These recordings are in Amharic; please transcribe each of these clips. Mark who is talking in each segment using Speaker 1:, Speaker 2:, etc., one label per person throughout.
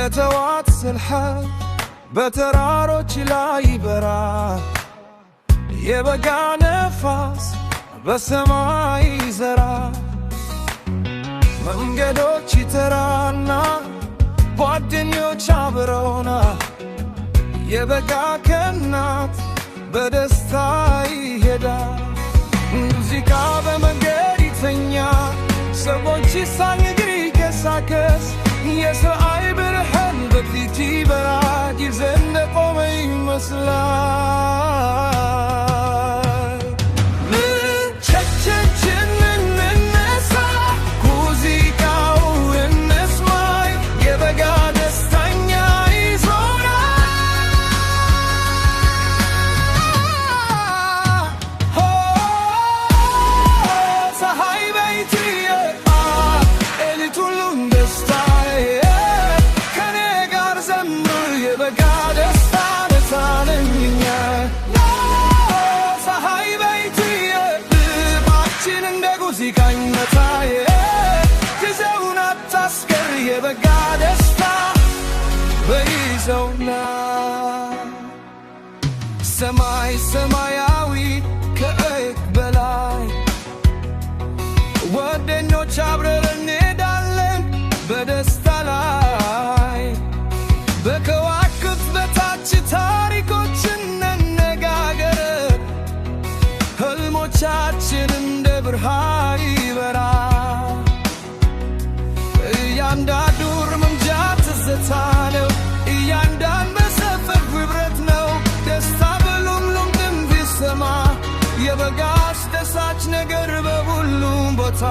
Speaker 1: የተዋት ስልሐት በተራሮች ላይ ይበራል። የበጋ ነፋስ በሰማይ ይዘራል። መንገዶች ይተራና ጓደኞች አብረውና የበጋ ቀናት በደስታ ይሄዳል። ሙዚቃ በመንገድ ይተኛል። ሰዎች ይሳቅ እግር ይንቀሳቀስ። የፀሐይ ብርሃን በፊት ይበራል። ጊዜ እንደቆመ ይመስላል። ምንቸችን እንነሳ፣ ሙዚቃው እንስማ። የበጋ ደስታኛ ይዞናል። ፀሐይ በይት ሌሊት ሁሉም ደስታ ከኔ ጋር ዘምር። የበጋ ደስታ ነፃነኛ ፀሐይ በይት ልባችን እንደ ሙዚቃ ይመታ። ጊዜውን አታስቀር። የበጋ ደስታ በይዘውና ሰማይ ሰማያዊ ከእቅ በላይ ጓደኞች አብረን እንሄዳለን በደስታ ላይ። በከዋክብት በታች ታሪኮችን እንነጋገር። ህልሞቻችን እንደ ብርሃን ይበራል። እያንዳንዱ እርምጃ ትዝታ ነው። እያንዳንዱ መሰፈር ህብረት ነው። ደስታ በሁሉም ድምፅ ይሰማ። የበጋ አስደሳች ነገር በሁሉም ቦታ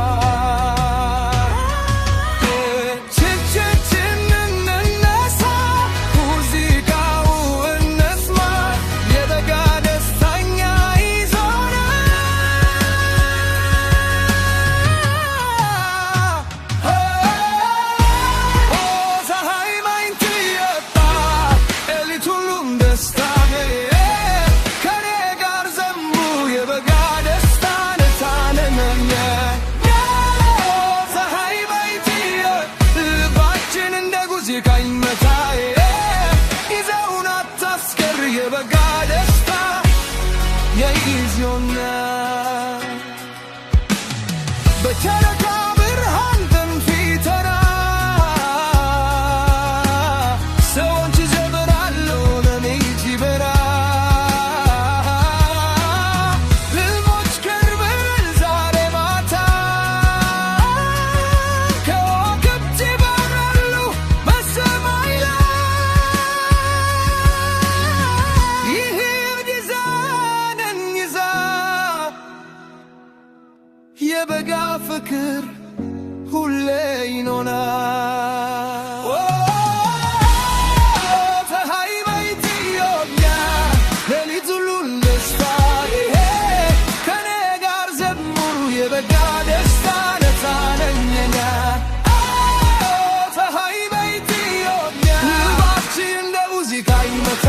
Speaker 1: የበጋ ደስታ ይዞናል። በጨረቃ ብርሃን በንፊተራ ሰዎች ይዘምራሉ። ሌሊት ይበራል። ህልሞች ቀርበዋል ዛሬ ማታ። ከዋክብት ይበራሉ በሰማይ ላይ። የበጋ ፍቅር ሁሌ ይኖራል። ፀሐይ በኢትዮጵያ ሌሊት ሁሉም ደስታ ከኔ ጋር ዘምሩ። የበጋ ደስታ ነፃነኛ ፀሐይ በኢትዮጵያ ልባችን እንደ ሙዚቃ ይመታ።